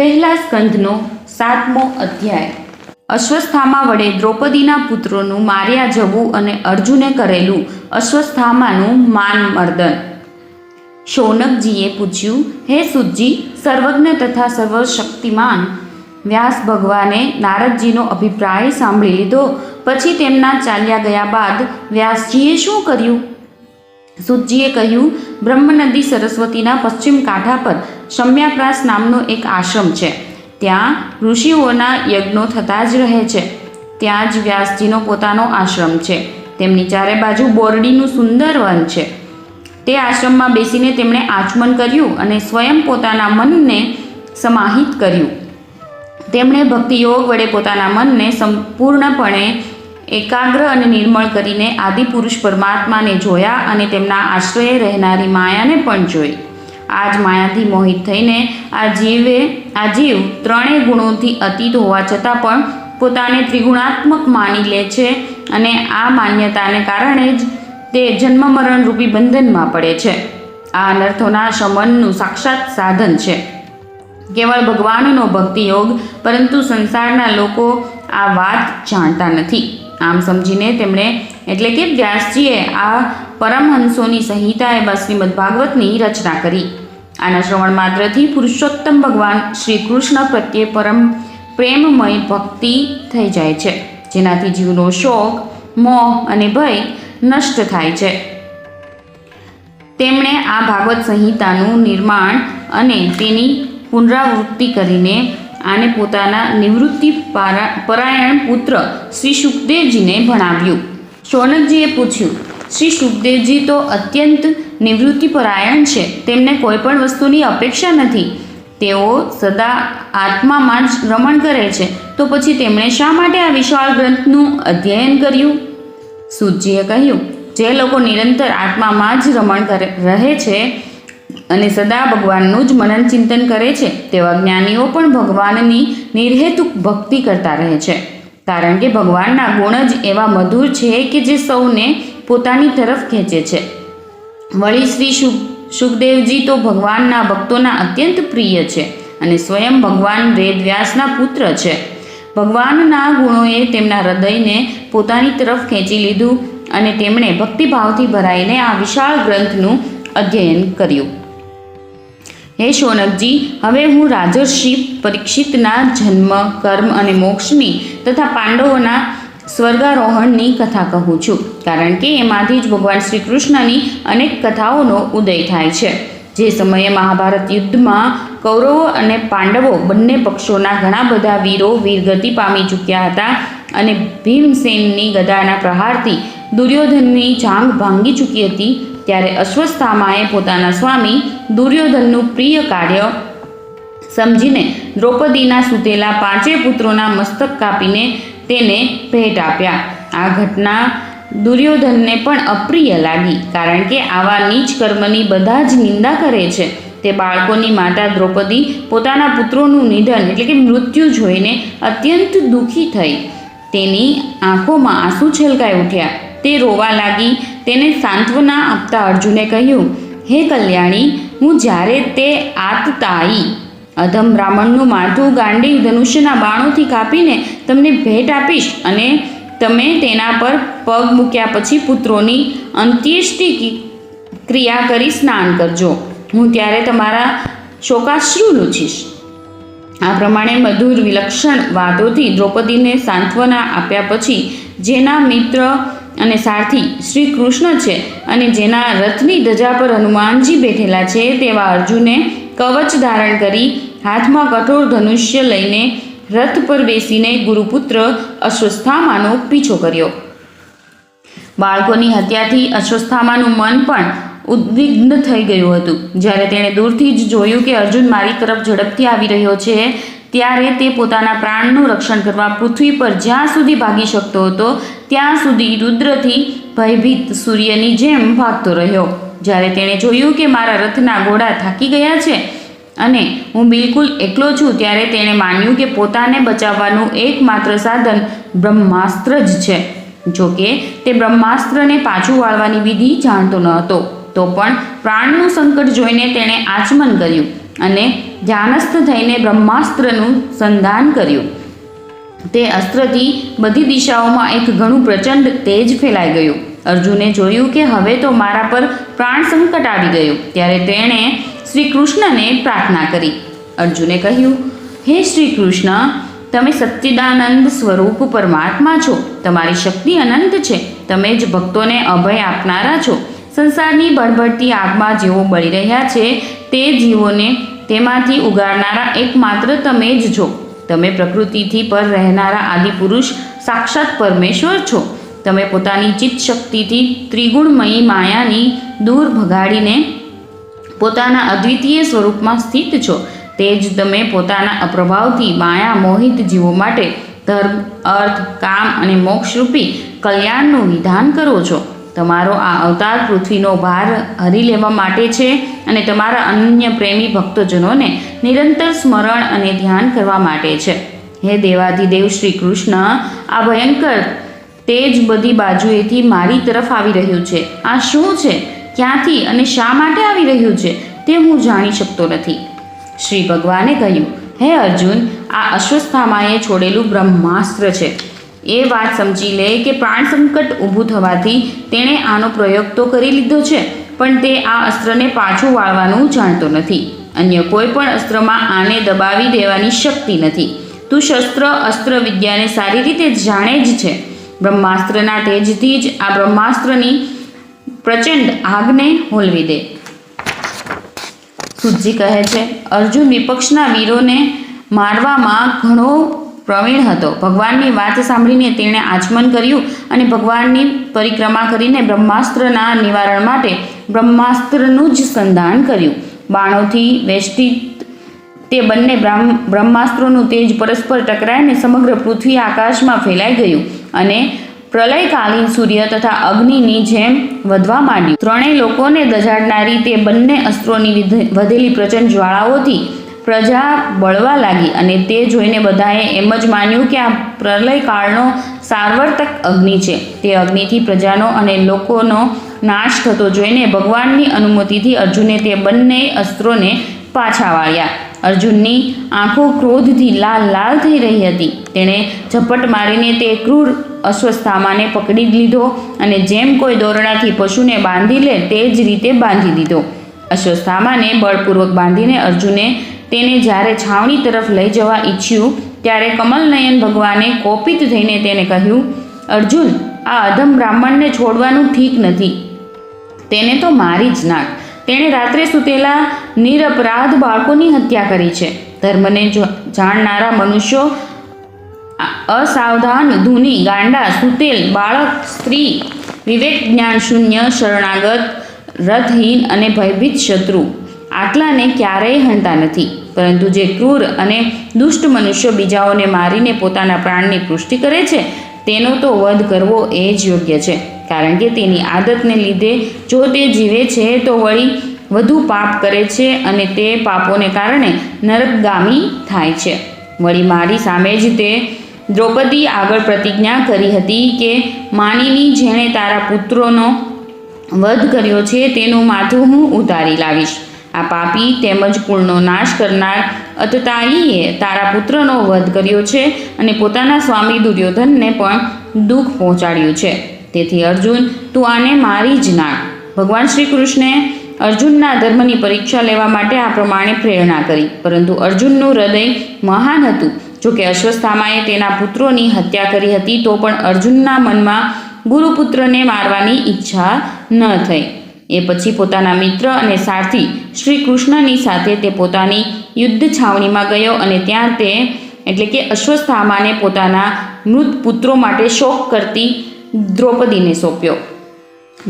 પહેલા સ્કંધનો 7મો અધ્યાય. અશ્વસ્થામા વડે દ્રૌપદીના પુત્રોનું માર્યા જવું અને અર્જુને કરેલું અશ્વસ્થામાનું માનમર્દન. શૌનકજીએ પૂછ્યું, હે સુતજી, સર્વજ્ઞ તથા સર્વશક્તિમાન વ્યાસ ભગવાને નારદજીનો અભિપ્રાય સાંભળી લીધો. પછી તેમના ચાલ્યા ગયા બાદ વ્યાસજીએ શું કર્યું? સુતજીએ કહ્યું, બ્રહ્મનદી સરસ્વતીના પશ્ચિમ કાંઠા પર શમ્યાપ્રાસ નામનો એક આશ્રમ છે. ત્યાં ઋષિઓના યજ્ઞો થતા જ રહે છે. ત્યાં જ વ્યાસજીનો પોતાનો આશ્રમ છે. તેમની ચારે બાજુ બોરડીનું સુંદર વન છે. તે આશ્રમમાં બેસીને તેમણે આચમન કર્યું અને સ્વયં પોતાના મનને સમાહિત કર્યું. તેમણે ભક્તિયોગ વડે પોતાના મનને સંપૂર્ણપણે એકાગ્ર અને નિર્મળ કરીને આદિપુરુષ પરમાત્માને જોયા અને તેમના આશ્રયે રહેનારી માયાને પણ જોઈ. આ જ માયાથી મોહિત થઈને આ જીવ ત્રણેય ગુણોથી અતીત હોવા છતાં પણ પોતાને ત્રિગુણાત્મક માની લે છે અને આ માન્યતાને કારણે જ તે જન્મ મરણ રૂપી બંધનમાં પડે છે. આ અનર્થોના શમનનું સાક્ષાત સાધન છે કેવળ ભગવાનનો ભક્તિયોગ, પરંતુ સંસારના લોકો આ વાત જાણતા નથી. આમ સમજીને તેમણે એટલે કે વ્યાસજીએ આ પરમહંસોની સંહિતા એવા શ્રીમદ ભાગવતની રચના કરી. આના શ્રવણ માત્રથી પુરુષોત્તમ ભગવાન શ્રી કૃષ્ણ પ્રત્યે પરમ પ્રેમમય ભક્તિ થઈ જાય છે, જેનાથી જીવનો શોક, મોહ અને ભય નષ્ટ થાય છે. તેમણે આ ભાગવત સંહિતાનું નિર્માણ અને તેની પુનરાવૃત્તિ કરીને આને પોતાના નિવૃત્તિ પરાયણ પુત્ર શ્રી સુખદેવજીને ભણાવ્યું. શૌનકજીએ પૂછ્યું, શ્રી સુખદેવજી તો અત્યંત નિવૃત્તિપરાયણ છે. તેમને કોઈ પણ વસ્તુની અપેક્ષા નથી. તેઓ સદા આત્મામાં જ રમણ કરે છે. તો પછી તેમણે શા માટે આ વિશાળ ગ્રંથનું અધ્યયન કર્યું? સૂતજીએ કહ્યું, જે લોકો નિરંતર આત્મામાં જ રમણ રહે છે અને સદા ભગવાનનું જ મનન ચિંતન કરે છે, તેવા જ્ઞાનીઓ પણ ભગવાનની નિર્હેતુક ભક્તિ કરતા રહે છે. કારણ કે ભગવાનના ગુણ જ એવા મધુર છે કે જે સૌને પોતાની તરફ ખેંચે છે. વળી શ્રી સુખદેવજી તો ભગવાનના ભક્તોના અત્યંત પ્રિય છે અને સ્વયં ભગવાન વેદવ્યાસના પુત્ર છે. ભગવાનના ગુણોએ તેમના હૃદયને પોતાની તરફ ખેંચી લીધું અને તેમણે ભક્તિભાવથી ભરાઈને આ વિશાળ ગ્રંથનું અધ્યયન કર્યું. હે શૌનકજી, હવે હું રાજર્ષિ પરીક્ષિતના જન્મ, કર્મ અને મોક્ષની તથા પાંડવોના સ્વર્ગારોહણની કથા કહું છું. કારણ કે એમાંથી જ ભગવાન શ્રી કૃષ્ણની અનેક કથાઓનો ઉદય થાય છે. જે સમયે મહાભારત યુદ્ધમાં કૌરવો અને પાંડવો બંને પક્ષોના ઘણા બધા વીરો વીરગતિ પામી ચૂક્યા હતા અને ભીમસેનની ગદાના પ્રહારથી દુર્યોધનની જાંઘ ભાંગી ચૂકી હતી, ત્યારે અશ્વસ્થામાએ પોતાના સ્વામી દુર્યોધનનું પ્રિય કાર્ય સમજીને દ્રૌપદીના સૂતેલા 5 પુત્રોના મસ્તક કાપીને તેને ભેટ આપ્યા. આ ઘટના દુર્યોધનને પણ અપ્રિય લાગી, કારણ કે આવા નીચ કર્મની બધા જ નિંદા કરે છે. તે બાળકોની માતા દ્રૌપદી પોતાના પુત્રોનું નિધન એટલે કે મૃત્યુ જોઈને અત્યંત દુઃખી થઈ. તેની આંખોમાં આંસુ છલકાઈ ઉઠ્યા. તે રોવા લાગી. તેને સાંત્વના આપતા અર્જુને કહ્યું, હે કલ્યાણી, હું જ્યારે તે આતતાયી અધમ બ્રાહ્મણનું માથું ગાંડી ધનુષ્યના બાણોથી કાપીને તમને ભેટ આપીશ અને તમે તેના પર પગ મૂક્યા પછી પુત્રોની અંત્યેષ્ટિ ક્રિયા કરી સ્નાન કરજો. હું ત્યારે તમારા શોકાશ્રુ લૂછીશ. આ પ્રમાણે મધુર વિલક્ષણ વાતોથી દ્રૌપદીને સાંત્વના આપ્યા પછી જેના મિત્ર અને સારથી શ્રી કૃષ્ણ છે અને જેના રથની ધજા પર હનુમાનજી બેઠેલા છે, તેવા અર્જુને કવચ ધારણ કરી હાથમાં કઠોર ધનુષ્ય લઈને રથ પર બેસીને ગુરુપુત્ર અશ્વસ્થામાનો પીછો કર્યો. બાળકોની હત્યાથી અશ્વસ્થામાનું મન પણ ઉદ્વિગ્ન થઈ ગયું હતું. જ્યારે તેણે દૂરથી જ જોયું કે અર્જુન મારી તરફ ઝડપથી આવી રહ્યો છે, ત્યારે તે પોતાના પ્રાણનું રક્ષણ કરવા પૃથ્વી પર જ્યાં સુધી ભાગી શકતો હતો ત્યાં સુધી રુદ્રથી ભયભીત સૂર્યની જેમ ભાગતો રહ્યો. જ્યારે તેણે જોયું કે મારા રથના ઘોડા થાકી ગયા છે અને હું બિલકુલ એકલો છું, ત્યારે તેણે માન્યું કે પોતાને બચાવવાનું એકમાત્ર સાધન બ્રહ્માસ્ત્ર જ છે. જોકે તે બ્રહ્માસ્ત્રને પાછું વાળવાની વિધિ જાણતો ન હતો, તો પણ પ્રાણનું સંકટ જોઈને તેણે આચમન કર્યું અને ધ્યાનસ્થ થઈને બ્રહ્માસ્ત્રનું સંધાન કર્યું. તે અસ્ત્રથી બધી દિશાઓમાં એક ઘણું પ્રચંડ તેજ ફેલાઈ ગયું. અર્જુને જોયું કે હવે તો મારા પર પ્રાણ સંકટ આવી ગયું. ત્યારે તેણે શ્રી કૃષ્ણને પ્રાર્થના કરી. અર્જુને કહ્યું, હે શ્રી કૃષ્ણ, તમે સચ્ચિદાનંદ સ્વરૂપ પરમાત્મા છો. તમારી શક્તિ અનંત છે. તમે જ ભક્તોને અભય આપનારા છો. સંસારની બળબડતી આગમાં જેઓ બળી રહ્યા છે તે જીવોને તેમાંથી ઉગારનારા એકમાત્ર તમે જ છો. તમે પ્રકૃતિથી પર રહેનારા આદિપુરુષ સાક્ષાત પરમેશ્વર છો. તમે પોતાની ચિત્ત શક્તિથી ત્રિગુણમયી માયાની દૂર ભગાડીને પોતાના અદ્વિતીય સ્વરૂપમાં સ્થિત છો. તે જ તમે પોતાના અપ્રભાવથી માયા મોહિત જીવો માટે ધર્મ, અર્થ, કામ અને મોક્ષરૂપી કલ્યાણનું વિધાન કરો છો. તમારો આ અવતાર પૃથ્વીનો ભાર હરી લેવા માટે છે અને તમારા અનન્ય પ્રેમી ભક્તજનોને નિરંતર સ્મરણ અને ધ્યાન કરવા માટે છે. હે દેવાધિદેવ શ્રી કૃષ્ણ, આ ભયંકર તેજ બધી બાજુએથી મારી તરફ આવી રહ્યું છે. આ શું છે, ક્યાંથી અને શા માટે આવી રહ્યું છે તે હું જાણી શકતો નથી. શ્રી ભગવાને કહ્યું, હે અર્જુન, આ અશ્વસ્થામાએ છોડેલું બ્રહ્માસ્ત્ર છે. એ વાત સમજી લે કે પ્રાણ સંકટ ઊભું થવાથી તેણે આનો પ્રયોગ તો કરી લીધો છે, પણ તે આ અસ્ત્રને પાછું વાળવાનું જાણતો નથી. અન્ય કોઈ પણ અસ્ત્રમાં આને દબાવી દેવાની શક્તિ નથી. તું શસ્ત્ર અસ્ત્ર વિદ્યાને સારી રીતે જાણે જ છે. બ્રહ્માસ્ત્રના તેજથી જ આ બ્રહ્માસ્ત્રની પ્રચંડ આગને હોલવી દે. સુતજી કહે છે, અર્જુન વિપક્ષના વીરોને મારવામાં ઘણો પ્રવીણ હતો. ભગવાનની વાત સાંભળીને તેણે આચમન કર્યું અને ભગવાનની પરિક્રમા કરીને બ્રહ્માસ્ત્રના નિવારણ માટે બ્રહ્માસ્ત્રનું જ સંધાન કર્યું. બાણોથી વેષ્ટિત તે બંને બ્રહ્માસ્ત્રોનું તેજ પરસ્પર ટકરાઈને સમગ્ર પૃથ્વી આકાશમાં ફેલાઈ ગયું અને પ્રલયકાલીન સૂર્ય તથા અગ્નિની જેમ વધવા માંડ્યું. ત્રણેય લોકોને દજાડનારી તે બંને અસ્ત્રોની વધેલી પ્રચંડ જ્વાળાઓથી પ્રજા બળવા લાગી અને તે જોઈને બધાએ એમ જ માન્યું કે આ પ્રલયકાળનો સાર્વત્રિક અગ્નિ છે. તે અગ્નિથી પ્રજાનો અને લોકોનો નાશ થતો જોઈને ભગવાનની અનુમતિથી અર્જુને તે બંને અસ્ત્રોને પાછા વાળ્યા. અર્જુનની આંખો ક્રોધથી લાલ લાલ થઈ રહી હતી. તેણે ઝપટ મારીને તે ક્રૂર અશ્વસ્થામાને પકડી લીધો અને જેમ કોઈ દોરડાથી પશુને બાંધી લે તે જ રીતે બાંધી દીધો. અશ્વસ્થામાને બળપૂર્વક બાંધીને અર્જુને તેને જ્યારે છાવણી તરફ લઈ જવા ઈચ્છ્યું ત્યારે કમલનયન ભગવાને કોપિત થઈને તેને કહ્યું, અર્જુન, આ અધમ બ્રાહ્મણને છોડવાનું ઠીક નથી. તેને તો મારી જ નાખ. તેણે રાત્રે સૂતેલા નિરપરાધ બાળકોની હત્યા કરી છે. ધર્મને જાણનારા મનુષ્યો અસાવધાન, ધૂની, ગાંડા, સૂતેલ, બાળક, સ્ત્રી, વિવેક જ્ઞાન શૂન્ય, શરણાગત, રથહીન અને ભયભીત શત્રુ આટલાને ક્યારેય હણતા નથી. પરંતુ જે ક્રૂર અને દુષ્ટ મનુષ્યો બીજાઓને મારીને પોતાના પ્રાણની પુષ્ટિ કરે છે તેનો તો વધ કરવો એ જ યોગ્ય છે. કારણ કે તેની આદતને લીધે જો તે જીવે છે તો વળી વધુ પાપ કરે છે અને તે પાપોને કારણે નરકગામી થાય છે. વળી મારી સામે જ તે દ્રૌપદી આગળ પ્રતિજ્ઞા કરી હતી કે માનીની જેણે તારા પુત્રોનો વધ કર્યો છે તેનું માથું હું ઉતારી લાવીશ. આ પાપી તેમજ કુળનો નાશ કરનાર અતતાયીએ તારા પુત્રનો વધ કર્યો છે અને પોતાના સ્વામી દુર્યોધનને પણ દુઃખ પહોંચાડ્યું છે. તેથી અર્જુન, તું આને મારી જ નાખ. ભગવાન શ્રી કૃષ્ણે અર્જુનના ધર્મની પરીક્ષા લેવા માટે આ પ્રમાણે પ્રેરણા કરી. પરંતુ અર્જુનનું હૃદય મહાન હતું. જોકે અશ્વસ્થામાએ તેના પુત્રોની હત્યા કરી હતી તો પણ અર્જુનના મનમાં ગુરુપુત્રને મારવાની ઈચ્છા ન થઈ. એ પછી પોતાના મિત્ર અને સારથી શ્રી કૃષ્ણની સાથે તે પોતાની યુદ્ધ છાવણીમાં ગયો અને ત્યાં તે એટલે કે અશ્વસ્થામાને પોતાના મૃત પુત્રો માટે શોક કરતી દ્રૌપદીને સોંપ્યો.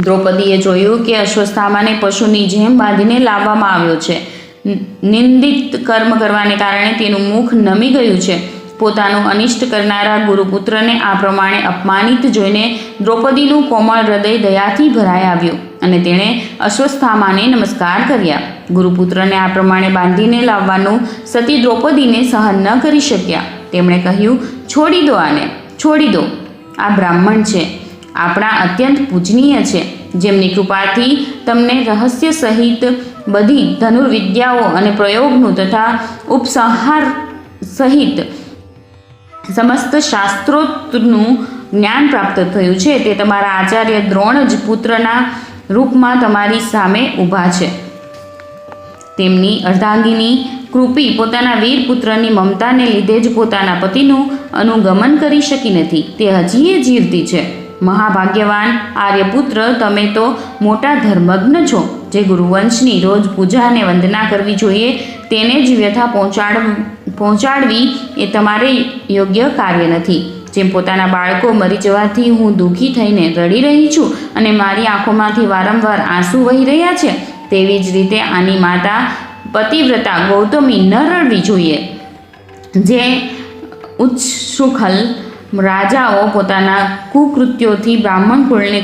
દ્રૌપદીએ જોયું કે અશ્વસ્થામાને પશુની જેમ બાંધીને લાવવામાં આવ્યો છે. નિંદિત કર્મ કરવાને કારણે તેનું મુખ નમી ગયું છે. પોતાનું અનિષ્ટ કરનારા ગુરુપુત્રને આ પ્રમાણે અપમાનિત જોઈને દ્રૌપદીનું કોમળ હૃદય દયાથી ભરાઈ આવ્યું અને તેણે અશ્વસ્થામાને નમસ્કાર કર્યા. ગુરુપુત્રને આ પ્રમાણે બાંધીને લાવવાનું સતી દ્રૌપદીને સહન ન કરી શક્યા. તેમણે કહ્યું, છોડી દો આને, છોડી દો. આ બ્રાહ્મણ છે, આપણા અત્યંત પૂજનીય છે, જેમની કૃપાથી તમને રહસ્ય સહિત બધી ધનુર્વિદ્યાઓ અને પ્રયોગનું તથા ઉપસંહાર સહિત સમસ્ત શાસ્ત્રોત્તરનું જ્ઞાન પ્રાપ્ત થયું છે, તે તમારા આચાર્ય દ્રોણ જ પુત્રના રૂપમાં તમારી સામે ઊભા છે. તેમની અર્ધાંગીની કૃપી પોતાના વીર પુત્રની મમતાને લીધે જ પોતાના પતિનું અનુગમન કરી શકી નથી. તે હજી જીવતી છે. મહાભાગ્યવાન આર્યપુત્ર, તમે તો મોટા ધર્મજ્ઞ છો. જે ગુરુવંશની રોજ પૂજા અને વંદના કરવી જોઈએ તેને જ વ્યથા પહોંચાડવી એ તમારે યોગ્ય કાર્ય નથી. જેમ પોતાના બાળકો મરી જવાથી હું દુઃખી થઈને રડી રહી છું અને મારી આંખોમાંથી વારંવાર આંસુ વહી રહ્યા છે, તેવી જ રીતે આની માતા પતિવ્રતા ગૌતમી ન રડવી જોઈએ. જે ઉચ્છૃખલ રાજાઓ પોતાના કુકૃત્યોથી બ્રાહ્મણ કુળને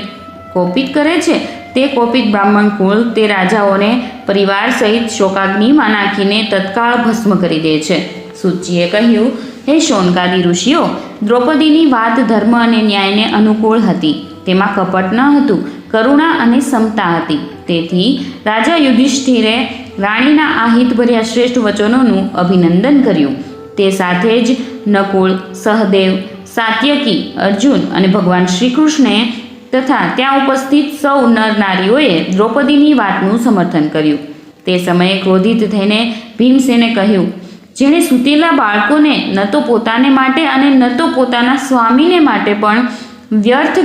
કોપિત કરે છે, તે કોપિત બ્રાહ્મણ કુળ તે રાજાઓને પરિવાર સહિત શોકાગ્નિમાં નાખીને તત્કાળ ભસ્મ કરી દે છે. સૂચિએ કહ્યું, હે શૌનકાદી ઋષિઓ, દ્રૌપદીની વાત ધર્મ અને ન્યાયને અનુકૂળ હતી. તેમાં કપટ ન હતું, કરુણા અને સમતા હતી. તેથી રાજા યુધિષ્ઠિરે રાણીના આ હિતભર્યા શ્રેષ્ઠ વચનોનું અભિનંદન કર્યું. તે સાથે જ નકુળ, સહદેવ, સાત્યકી, અર્જુન અને ભગવાન શ્રી કૃષ્ણે તથા ત્યાં ઉપસ્થિત સૌ નર નારીઓએ દ્રૌપદીની વાતનું સમર્થન કર્યું. તે સમયે ક્રોધિત થઈને ભીમસેને કહ્યું, જેણે સૂતેલા બાળકોને ન તો પોતાને માટે અને ન તો પોતાના સ્વામીને માટે પણ વ્યર્થ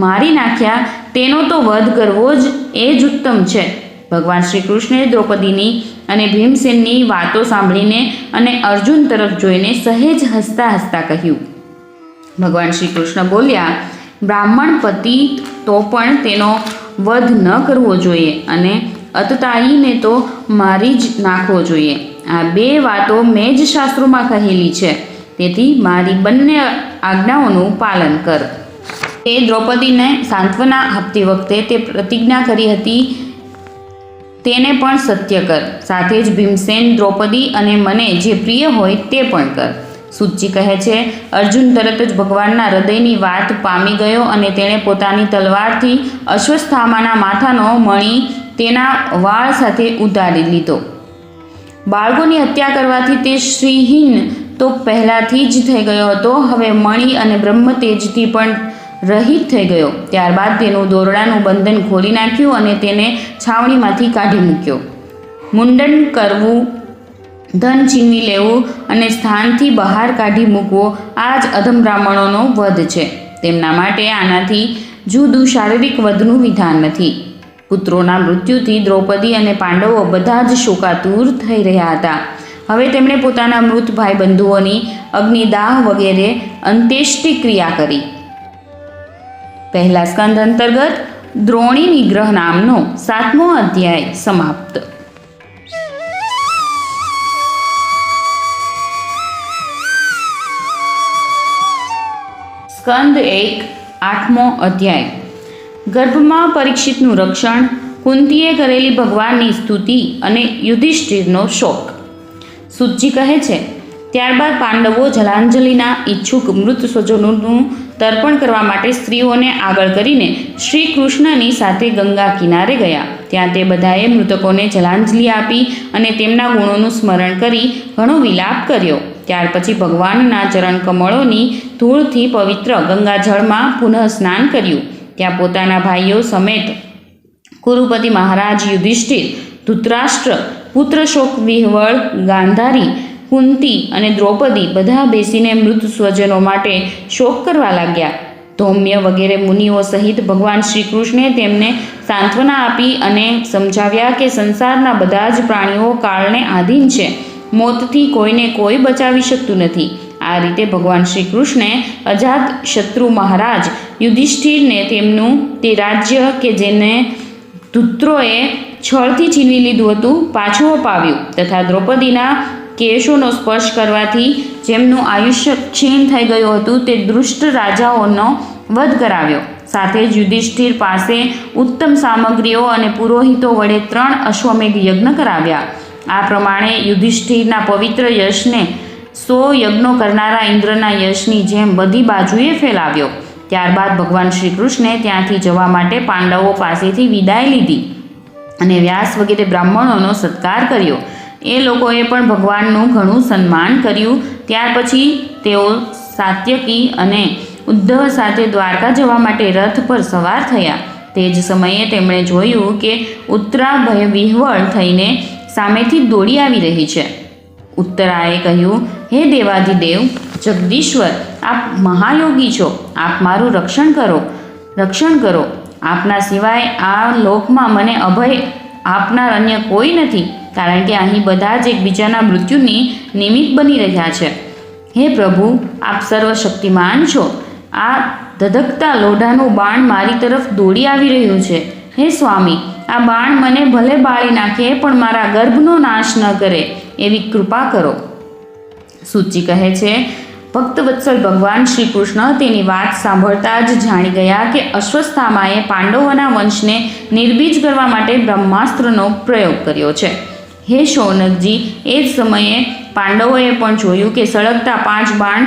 મારી નાખ્યા, તેનો તો વધ કરવો જ એ જ ઉત્તમ છે. ભગવાન શ્રી કૃષ્ણે દ્રૌપદીની અને ભીમસેનની વાતો સાંભળીને અને અર્જુન તરફ જોઈને સહેજ હસતા હસતા કહ્યું. ભગવાન શ્રી કૃષ્ણ બોલ્યા, બ્રાહ્મણ પતિ તો પણ તેનો વધ ન કરવો જોઈએ અને અતતાયીને તો મારી જ નાખવો જોઈએ. આ બે વાતો મેં જ શાસ્ત્રોમાં કહેલી છે. તેથી મારી બંને આજ્ઞાઓનું પાલન કર. તે દ્રૌપદીને સાંત્વના આપતી વખતે તે પ્રતિજ્ઞા કરી હતી તેને પણ સત્ય કર. સાથે જ ભીમસેન, દ્રૌપદી અને મને જે પ્રિય હોય તે પણ કર. સૂચિ કહે છે, અર્જુન તરત જ ભગવાનના હૃદયની વાત પામી ગયો અને તેણે પોતાની તલવારથી અશ્વસ્થામાના માથાનો મણી તેના વાળ સાથે ઉતારી લીધો. બાળકોની હત્યા કરવાથી તે શ્રીહીન તો પહેલાંથી જ થઈ ગયો હતો, હવે મણી અને બ્રહ્મતેજથી પણ રહિત થઈ ગયો. ત્યારબાદ તેનું દોરડાનું બંધન ખોલી નાખ્યું અને તેને છાવણીમાંથી કાઢી મૂક્યો. મુંડન કરવું, ધન છીનવી લેવું અને સ્થાનથી બહાર કાઢી મૂકવો, આ જ અધમ બ્રાહ્મણોનો વધ છે. તેમના માટે આનાથી જુદું શારીરિક વધનું વિધાન નથી. પુત્રોના મૃત્યુથી દ્રૌપદી અને પાંડવો બધા જ શોકાતુર થઈ રહ્યા હતા. હવે તેમણે પોતાના મૃત ભાઈ બંધુઓની અગ્નિદાહ વગેરે અંત્યેષ્ટિ ક્રિયા કરી. પહેલા સ્કંદ અંતર્ગત દ્રોણી નિગ્રહ નામનો 7મો અધ્યાય સમાપ્ત. સ્કંદ 1 8મો અધ્યાય. ગર્ભમાં પરીક્ષિતનું રક્ષણ, કુંતીએ કરેલી ભગવાનની સ્તુતિ અને યુધિષ્ઠિરનો શોક. સૂચિ કહે છે, ત્યારબાદ પાંડવો જલાંજલિના ઈચ્છુક મૃત સ્વજનોનું તર્પણ કરવા માટે સ્ત્રીઓને આગળ કરીને શ્રી કૃષ્ણની સાથે ગંગા કિનારે ગયા. ત્યાં તે બધાએ મૃતકોને જલાંજલિ આપી અને તેમના ગુણોનું સ્મરણ કરી ઘણો વિલાપ કર્યો. ત્યાર પછી ભગવાનના ચરણ કમળોની ધૂળથી પવિત્ર ગંગાજળમાં પુનઃ સ્નાન કર્યું. ત્યાં પોતાના ભાઈઓ સમેત કુરુપતિ મહારાજ યુધિષ્ઠિર, ધૃતરાષ્ટ્ર, પુત્ર શોક વિહવળ ગાંધારી, કુંતી અને દ્રૌપદી બધા બેસીને મૃત સ્વજનો માટે શોક કરવા લાગ્યા. ધૌમ્ય વગેરે મુનિઓ સહિત ભગવાન શ્રી કૃષ્ણે તેમને સાંત્વના આપી અને સમજાવ્યા કે સંસારના બધા જ પ્રાણીઓ કાળને આધીન છે. મોતથી કોઈને કોઈ બચાવી શકતું નથી. આ રીતે ભગવાન શ્રી કૃષ્ણે અજાત શત્રુ મહારાજ યુધિષ્ઠિરને તેમનું તે રાજ્ય કે જેને ધૂત્રોએ છળથી છીનવી લીધું હતું પાછું અપાવ્યું તથા દ્રૌપદીના કેશોનો સ્પર્શ કરવાથી જેમનું આયુષ્ય ક્ષીણ થઈ ગયું હતું તે દુષ્ટ રાજાઓનો વધ કરાવ્યો. સાથે જ યુધિષ્ઠિર પાસે ઉત્તમ સામગ્રીઓ અને પુરોહિતો વડે 3 અશ્વમેઘ યજ્ઞ કરાવ્યા. આ પ્રમાણે યુધિષ્ઠિરના પવિત્ર યશને 100 યજ્ઞો કરનારા ઇન્દ્રના યશની જેમ બધી બાજુએ ફેલાવ્યો. ત્યારબાદ ભગવાન શ્રી કૃષ્ણે ત્યાંથી જવા માટે પાંડવો પાસેથી વિદાય લીધી. અને વ્યાસ વગેરે બ્રાહ્મણોનો સત્કાર કર્યો. એ લોકોએ પણ ભગવાનનું ઘણું સન્માન કર્યું. ત્યાર પછી તેઓ સાત્યકી અને ઉદ્ધવ સાથે દ્વારકા જવા માટે રથ પર સવાર થયા. તે જ સમયે તેમણે જોયું કે ઉત્તરા ભયવિહ્વળ થઈને સામેથી દોડી આવી રહી છે. ઉત્તરાએ કહ્યું, હે દેવાધિદેવ જગદીશ્વર, આપ મહાયોગી છો, આપ મારું રક્ષણ કરો. આપના સિવાય આ લોકમાં મને અભય આપનાર અન્ય કોઈ નથી, કારણ કે અહીં બધા જ એકબીજાના મૃત્યુની નિમિત્ત બની રહ્યા છે. હે પ્રભુ, આપ સર્વશક્તિમાન છો. આ ધધકતા લોઢાનું બાણ મારી તરફ દોડી આવી રહ્યું છે. હે સ્વામી, આ બાણ મને ભલે બાળી નાખે પણ મારા ગર્ભનો નાશ ન કરે એવી કૃપા કરો. સૂચિ કહે છે, ભક્તવત્સલ ભગવાન શ્રી કૃષ્ણ તેની વાત સાંભળતા જ જાણી ગયા કે અશ્વત્થામાએ પાંડવોના વંશને નિર્બીજ કરવા માટે બ્રહ્માસ્ત્રનો પ્રયોગ કર્યો છે. હે શૌનકજી, એ જ સમયે પાંડવોએ પણ જોયું કે સળગતા 5 બાણ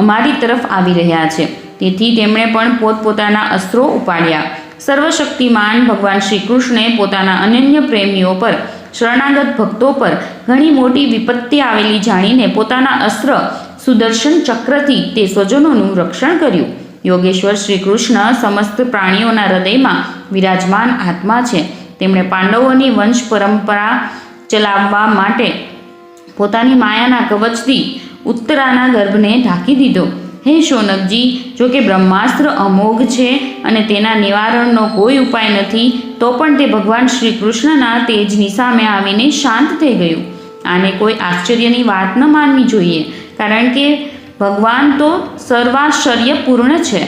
અમારી તરફ આવી રહ્યા છે. તેથી તેમણે પણ પોતપોતાના અસ્ત્રો ઉપાડ્યા. સર્વશક્તિમાન ભગવાન શ્રી કૃષ્ણે પોતાના અનન્ય પ્રેમીઓ પર, શરણાગત ભક્તો પર ઘણી મોટી વિપત્તિ આવેલી જાણીને પોતાના અસ્ત્ર સુદર્શન ચક્રથી તે સ્વજનોનું રક્ષણ કર્યું. યોગેશ્વર શ્રી કૃષ્ણ સમસ્ત પ્રાણીઓના હૃદયમાં વિરાજમાન આત્મા છે. તેમણે પાંડવોની વંશ પરંપરા ચલાવવા માટે પોતાની માયાના કવચથી ઉત્તરાના ગર્ભને ઢાંકી દીધો. હે શૌનકજી, જો કે બ્રહ્માસ્ત્ર અમોઘ છે અને તેના નિવારણનો કોઈ ઉપાય નથી, તો પણ તે ભગવાન શ્રી કૃષ્ણના તેજની સામે આવીને શાંત થઈ ગયું. આને કોઈ આશ્ચર્યની વાત ન માનવી જોઈએ, કારણ કે ભગવાન તો સર્વાશ્ચર્યપૂર્ણ છે.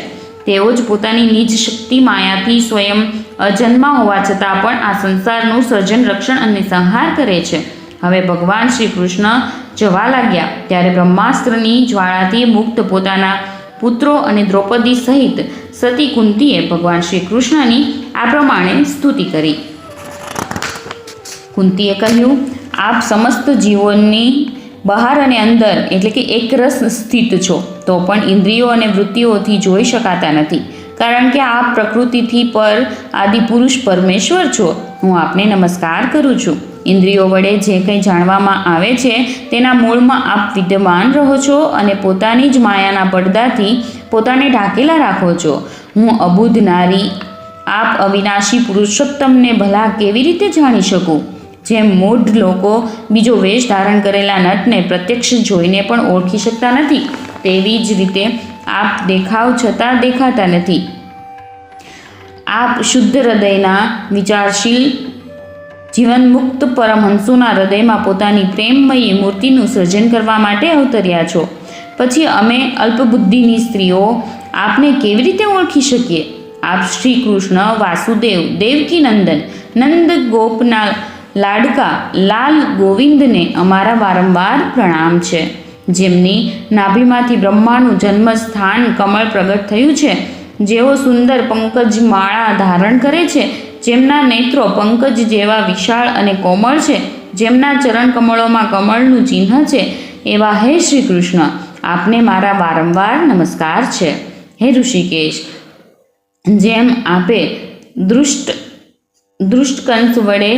તેઓ જ પોતાની નિજ શક્તિ માયાથી સ્વયં અજન્મા હોવા છતાં પણ આ સંસારનું સર્જન, રક્ષણ અને સંહાર કરે છે. હવે ભગવાન શ્રી કૃષ્ણ જવા લાગ્યા ત્યારે બ્રહ્માસ્ત્રની જ્વાળાથી મુક્ત પોતાના પુત્રો અને દ્રૌપદી સહિત સતી કુંતીએ ભગવાન શ્રી કૃષ્ણની આ પ્રમાણે સ્તુતિ કરી. કુંતીએ કહ્યું, આપ સમસ્ત જીવોની બહાર અને અંદર એટલે કે એકરસ સ્થિત છો, તો પણ ઇન્દ્રિયો અને વૃત્તિઓથી જોઈ શકાતા નથી, કારણ કે આપ પ્રકૃતિથી પર આદિપુરુષ પરમેશ્વર છો. હું આપને નમસ્કાર કરું છું. ઇન્દ્રિયો વડે જે કંઈ જાણવામાં આવે છે તેના મૂળમાં આપ વિદ્યમાન રહો છો અને પોતાની જ માયાના પડદાથી પોતાને ઢાંકેલા રાખો છો. હું અબુધ નારી, આપ અવિનાશી પુરુષોત્તમને ભલા કેવી રીતે જાણી શકું? જેમ મૂઢ લોકો બીજો વેશ ધારણ કરેલા નટને પ્રત્યક્ષ જોઈને પણ ઓળખી શકતા નથી, તેવી જ રીતે આપ દેખાવ છતાં દેખાતા નથી. આપ શુદ્ધ હૃદયના વિચારશીલ જીવનમુક્ત પરમહંસોના હૃદયમાં પોતાની પ્રેમમયી મૂર્તિનું સર્જન કરવા માટે અવતર્યા છો. પછી અમે અલ્પબુદ્ધિની સ્ત્રીઓ આપને કેવી રીતે ઓળખી શકીએ? આપ શ્રી કૃષ્ણ વાસુદેવ, દેવકી નંદન, નંદ ગોપના લાડકા લાલ ગોવિંદને અમારા વારંવાર પ્રણામ છે. જેમની નાભીમાંથી બ્રહ્માનું જન્મસ્થાન કમળ પ્રગટ થયું છે, જેઓ સુંદર પંકજ માળા ધારણ કરે છે, જેમના નેત્રો પંકજ જેવા વિશાળ અને કોમળ છે, જેમના ચરણ કમળોમાં કમળનું ચિહ્ન છે, એવા હે શ્રી કૃષ્ણ, આપને મારા વારંવાર નમસ્કાર છે. હે ઋષિકેશ, જેમ આપે દુષ્ટકંસ વડે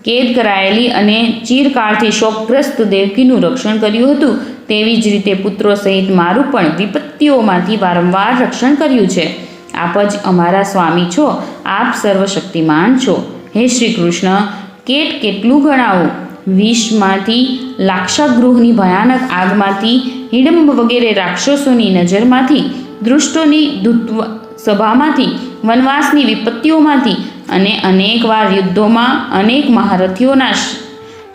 કેદ કરાયેલી અને ચિરકાળથી શોકગ્રસ્ત દેવકીનું રક્ષણ કર્યું હતું, તેવી જ રીતે પુત્રો સહિત મારું પણ વિપત્તિઓમાંથી વારંવાર રક્ષણ કર્યું છે. આપ જ અમારા સ્વામી છો, આપ સર્વશક્તિમાન છો. હે શ્રી કૃષ્ણ, કેટલું ગણાવું? વિષમાંથી, લાક્ષાગૃહની ભયાનક આગમાંથી, હિડંબ વગેરે રાક્ષસોની નજરમાંથી, દુષ્ટોની દૂત સભામાંથી, વનવાસની વિપત્તિઓમાંથી અને અનેકવાર યુદ્ધોમાં અનેક મહારથીઓના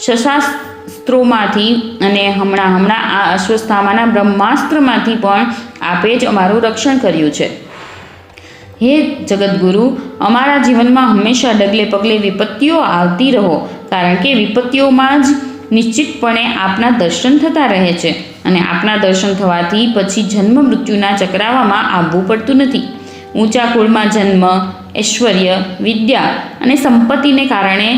શસ્ત્રોમાંથી અને હમણાં આ અશ્વત્થામાના બ્રહ્માસ્ત્રમાંથી પણ આપે જ અમારું રક્ષણ કર્યું છે. હે જગદગુરુ, અમારા જીવનમાં હંમેશા ડગલે પગલે વિપત્તિઓ આવતી રહો, કારણ કે વિપત્તિઓમાં જ નિશ્ચિતપણે આપના દર્શન થતા રહે છે અને આપના દર્શન થવાથી પછી જન્મ મૃત્યુના ચક્રાવામાં આવવું પડતું નથી. ઊંચા કુળમાં જન્મ, ઐશ્વર્ય, વિદ્યા અને સંપત્તિને કારણે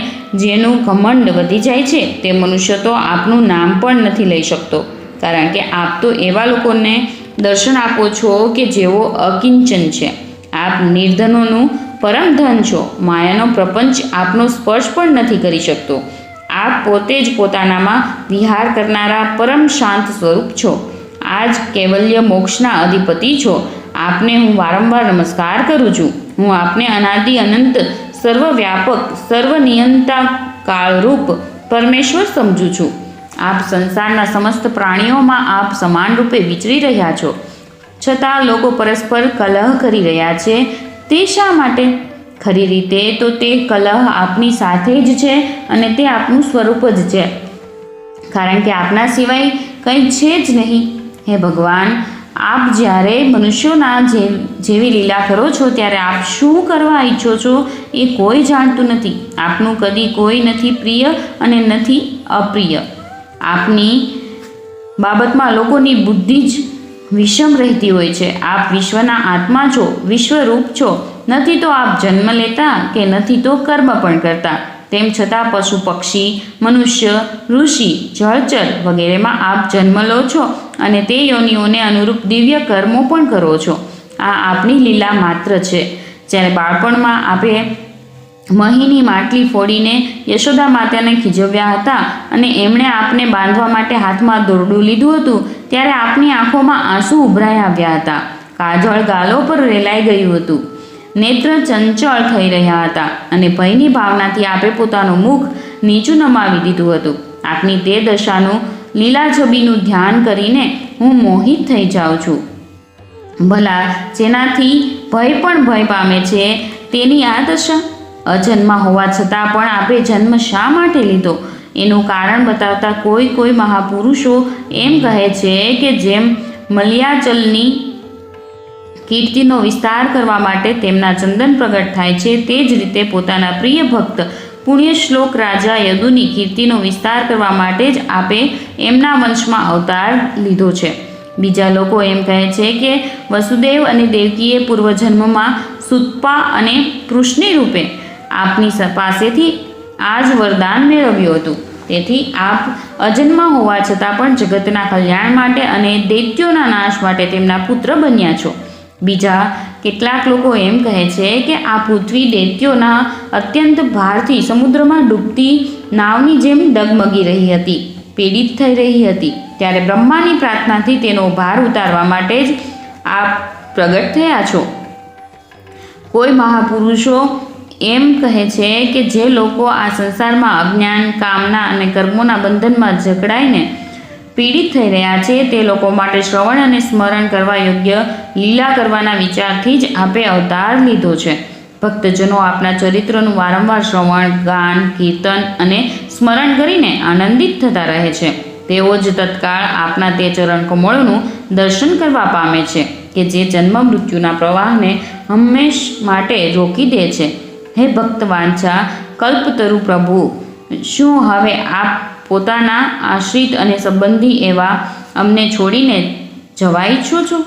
જેનું ઘમંડ વધી જાય છે, તે મનુષ્ય તો આપનું નામ પણ નથી લઈ શકતો, કારણ કે આપ તો એવા લોકોને દર્શન આપો છો કે જેઓ અકિંચન છે. આપ નિર્ધનોનું પરમધન છો. માયાનો પ્રપંચ આપનો સ્પર્શ પણ નથી કરી શકતો. આપ પોતે જ પોતાનામાં વિહાર કરનારા પરમ શાંત સ્વરૂપ છો. આ જ કૈવલ્ય મોક્ષના અધિપતિ છો. આપને હું વારંવાર નમસ્કાર કરું છું. હું આપને અનાદિ અનંત સર્વવ્યાપક સર્વનિયંતા કાળરૂપ પરમેશ્વર સમજું છું. આપ સંસારના સમસ્ત પ્રાણીઓમાં આપ સમાન રૂપે વિચરી રહ્યા છો. છતાં લોકો પરસ્પર કલહ કરી રહ્યા છે. તે શા માટે? ખરી રીતે તો તે કલહ આપની સાથે જ છે અને તે આપનું સ્વરૂપ જ છે, કારણ કે આપના સિવાય કંઈ છે જ નહીં. હે ભગવાન, આપ જ્યારે મનુષ્યોના જેવી લીલા કરો છો ત્યારે આપ શું કરવા ઈચ્છો છો એ કોઈ જાણતું નથી. આપનું કદી કોઈ નથી પ્રિય અને નથી અપ્રિય. આપની બાબતમાં લોકોની બુદ્ધિ જ વિષમ રહેતી હોય છે. આપ વિશ્વના આત્મા છો, વિશ્વરૂપ છો. નથી તો આપ જન્મ લેતા કે નથી તો કર્મ પણ કરતા. તેમ છતાં પશુ પક્ષી, મનુષ્ય, ઋષિ, જળચર વગેરેમાં આપ જન્મ લો છો અને તે યોનિઓને અનુરૂપ દિવ્ય કર્મો પણ કરો છો. આ આપની લીલા માત્ર છે. જ્યારે બાળપણમાં આપે મહીની માટલી ફોડીને યશોદા માતાને ખીજવ્યા હતા અને એમણે આપને બાંધવા માટે હાથમાં દોરડું લીધું હતું, ત્યારે આપની આંખોમાં આંસુ ઉભરાઈ આવ્યા હતા. કાજળ ગાલો પર રેલાઈ ગયું હતું. નેત્ર ચંચળ થઈ રહ્યા હતા અને ભયની ભાવનાથી આપે પોતાનું મુખ નીચું નમાવી દીધું હતું. આપની તે દશાનું લીલાછબીનું ધ્યાન કરીને હું મોહિત થઈ જાઉં છું. ભલા જેનાથી ભય પણ ભય પામે છે તેની આ દશા. અજન્મા હોવા છતાં પણ આપે જન્મ શા માટે લીધો એનું કારણ બતાવતા કોઈ મહાપુરુષો એમ કહે છે કે જેમ મલયાચલની કીર્તિનો વિસ્તાર કરવા માટે તેમના ચંદન પ્રગટ થાય છે, તે જ રીતે પોતાના પ્રિય ભક્ત પુણ્યશ્લોક રાજા યદુની કીર્તિનો વિસ્તાર કરવા માટે જ આપે એમના વંશમાં અવતાર લીધો છે. બીજા લોકો એમ કહે છે કે વસુદેવ અને દેવકીએ પૂર્વજન્મમાં સુતપા અને કૃષ્ણી રૂપે આપની પાસેથી આ જ વરદાન મેળવ્યું હતું. તેથી આપ અજન્મા હોવા છતાં પણ જગતના કલ્યાણ માટે અને દૈત્યોના નાશ માટે તેમના પુત્ર બન્યા છો. બીજા કેટલાક લોકો એમ કહે છે કે આ પૃથ્વી દૈત્યોના અત્યંત ભારથી સમુદ્રમાં ડૂબતી નાવની જેમ ડગમગી રહી હતી, પીડિત થઈ રહી હતી. ત્યારે બ્રહ્માની પ્રાર્થનાથી તેનો ભાર ઉતારવા માટે જ આપ પ્રગટ થયા છો. કોઈ મહાપુરુષો એમ કહે છે કે જે લોકો આ સંસારમાં અજ્ઞાન, કામના અને કર્મોના બંધનમાં જકડાઈને પીડિત થઈ રહ્યા છે તે લોકો માટે શ્રવણ અને સ્મરણ કરવા યોગ્ય લીલા કરવાના વિચારથી જ આપે અવતાર લીધો છે. ભક્તજનો આપના ચરિત્રનું વારંવાર શ્રવણ, ગાન, કીર્તન અને સ્મરણ કરીને આનંદિત થતા રહે છે. તેઓ જ તત્કાળ આપના તે ચરણ કમળોનું દર્શન કરવા પામે છે કે જે જન્મ મૃત્યુના પ્રવાહને હંમેશ માટે રોકી દે છે. હે ભક્તવાંછા કલ્પતરુ પ્રભુ, શું હવે આપ પોતાના આશ્રિત અને સંબંધી એવા અમને છોડીને જવા ઈચ્છો છો?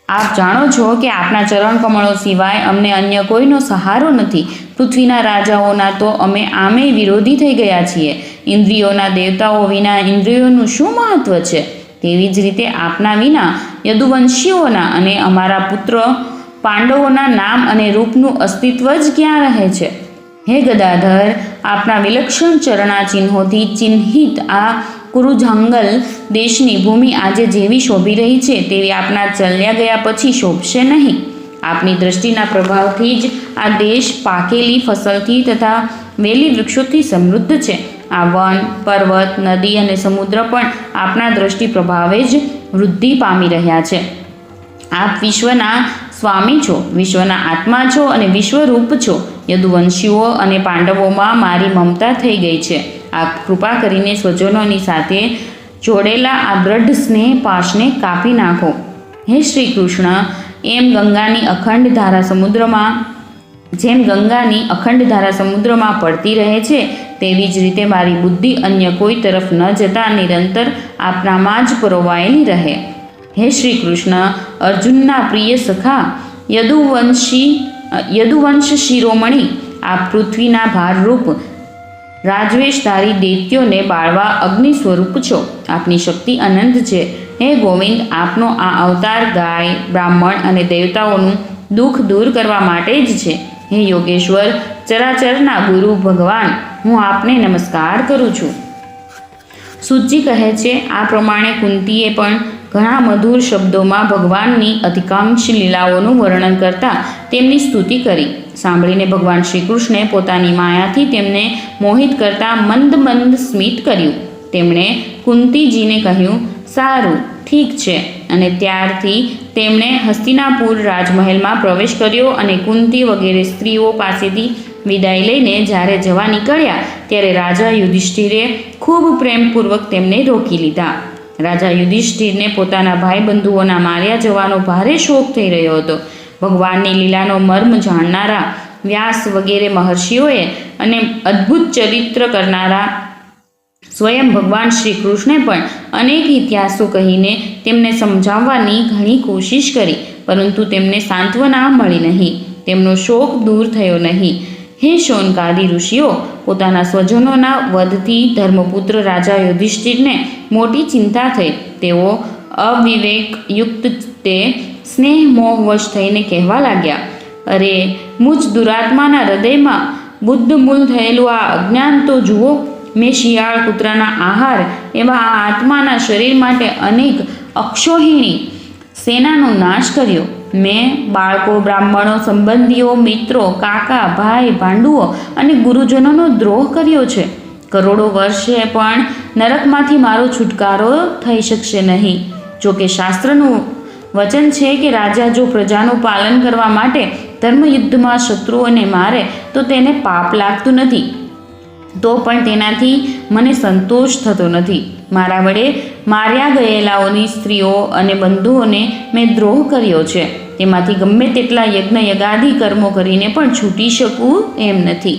આપ જાણો છો કે આપના ચરણ કમળો સિવાય અમને અન્ય કોઈનો સહારો નથી. પૃથ્વીના રાજાઓના તો અમે આમેય વિરોધી થઈ ગયા છીએ. ઇન્દ્રિયોના દેવતાઓ વિના ઇન્દ્રિયોનું શું મહત્વ છે? તેવી જ રીતે આપના વિના યદુવંશીઓના અને અમારા પુત્ર પાંડવોના નામ અને રૂપનું અસ્તિત્વ જ ક્યાં રહે છે? હે ગદાધર, આપના વિલક્ષણ ચરણા ચિહ્નોથી ચિહ્નિત આ કુરુજાંગલ દેશની ભૂમિ આજે જેવી શોભી રહી છે તેવી આપના ચાલ્યા ગયા પછી શોભશે નહીં. આપની દ્રષ્ટિના પ્રભાવથી જ આ દેશ પાકેલી ફસલથી તથા વેલી વૃક્ષોથી સમૃદ્ધ છે. આ વન, પર્વત, નદી અને સમુદ્ર પણ આપના દ્રષ્ટિ પ્રભાવે જ વૃદ્ધિ પામી રહ્યા છે. આપ વિશ્વના સ્વામી છો, વિશ્વના આત્મા છો અને વિશ્વરૂપ છો. યદુવંશીઓ અને પાંડવોમાં મારી મમતા થઈ ગઈ છે. આપ કૃપા કરીને સ્વજનોની સાથે જોડેલા આ દ્રઢ સ્નેહ પાશને કાપી નાખો. હે શ્રી કૃષ્ણ, ગંગાની અખંડ ધારા સમુદ્રમાં પડતી રહે છે તેવી જ રીતે મારી બુદ્ધિ અન્ય કોઈ તરફ ન જતા નિરંતર આપનામાં જ પરોવાયેલી રહે. હે શ્રી કૃષ્ણ, અર્જુનના પ્રિય સખા યદુવંશ શિરોમણી, આપ પૃથ્વીના ભારરૂપ રાજવેશધારી દૈત્યોને બાળવા અગ્નિ સ્વરૂપ છો. આપની શક્તિ અનંત છે. હે ગોવિંદ, આપનો આ અવતાર ગાય, બ્રાહ્મણ અને દેવતાઓનું દુઃખ દૂર કરવા માટે જ છે. હે યોગેશ્વર, ચરાચરના ગુરુ ભગવાન, હું આપને નમસ્કાર કરું છું. સુતજી કહે છે, આ પ્રમાણે કુંતીએ પણ ઘણા મધુર શબ્દોમાં ભગવાનની અધિકાંશ લીલાઓનું વર્ણન કરતા તેમની સ્તુતિ કરી. સાંભળીને ભગવાન શ્રી કૃષ્ણે પોતાની માયાથી તેમને મોહિત કરતા મંદ મંદ સ્મિત કર્યું. તેમણે કુંતીજીને કહ્યું, સારું, ઠીક છે. અને ત્યારથી તેમણે હસ્તિનાપુર રાજમહેલમાં પ્રવેશ કર્યો અને કુંતી વગેરે સ્ત્રીઓ પાસેથી વિદાય લઈને જ્યારે જવા નીકળ્યા ત્યારે રાજા યુધિષ્ઠિરે ખૂબ પ્રેમપૂર્વક તેમને રોકી લીધા. રાજા યુધિષ્ઠિરને પોતાના ભાઈબંધુઓના માર્યા જવાનો ભારે શોક થઈ રહ્યો હતો. ભગવાનની લીલાનો મર્મ જાણનારા વ્યાસ વગેરે મહર્ષિઓએ અને અદ્ભુત ચરિત્ર કરનારા સ્વયં ભગવાન શ્રી કૃષ્ણે પણ અનેક ઇતિહાસો કહીને તેમને સમજાવવાની ઘણી કોશિશ કરી, પરંતુ તેમને સાંત્વના મળી નહીં. તેમનો શોક દૂર થયો નહીં. હે શૌનકાદિ ઋષિઓ, પોતાના સ્વજનોના વધથી ધર્મપુત્ર રાજા યુધિષ્ઠિરને મોટી ચિંતા થઈ. તેઓ અવિવેકયુક્ત તે સ્નેહ મોહવશ થઈને કહેવા લાગ્યા, અરે, મુજ દુરાત્માના હૃદયમાં બુદ્ધમૂલ થયેલું આ અજ્ઞાન તો જુઓ. મેં શિયાળ કૂતરાના આહાર એવા આ આત્માના શરીર માટે અનેક અક્ષોહિણી સેનાનો નાશ કર્યો. મેં બાળકો, બ્રાહ્મણો, સંબંધીઓ, મિત્રો, કાકા, ભાઈ, ભાંડુઓ અને ગુરુજનોનો દ્રોહ કર્યો છે. કરોડો વર્ષે પણ નરકમાંથી મારો છુટકારો થઈ શકશે નહીં. જોકે શાસ્ત્રનું વચન છે કે રાજા જો પ્રજાનું પાલન કરવા માટે ધર્મયુદ્ધમાં શત્રુઓને મારે તો તેને પાપ લાગતું નથી, તો પણ તેનાથી મને સંતોષ થતો નથી. મારા વડે માર્યા ગયેલાઓની સ્ત્રીઓ અને બંધુઓને મેં દ્રોહ કર્યો છે. તેમાંથી ગમે તેટલા યજ્ઞ યગાદિ કર્મો કરીને પણ છૂટી શકું એમ નથી.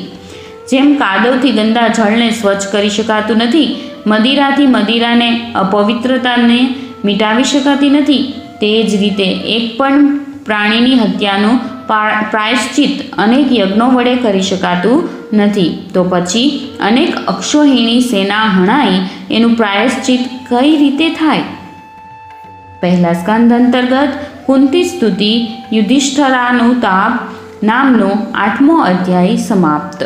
જેમ કાદવથી ગંદા જળને સ્વચ્છ કરી શકાતું નથી, મદિરાથી મદિરાને અપવિત્રતાને મિટાવી શકાતી નથી, તે જ રીતે એક પણ પ્રાણીની હત્યાનું પ્રાયશ્ચિત અનેક યજ્ઞો વડે કરી શકાતું નથી. તો પછી અનેક અક્ષોહિણી સેના હણાઈ એનું પ્રાયશ્ચિત કઈ રીતે થાય? પહેલા સ્કંદ અંતર્ગત કુંતી સ્તુતિ યુધિષ્ઠિરાનુતાપ નામનો 8મો અધ્યાય સમાપ્ત.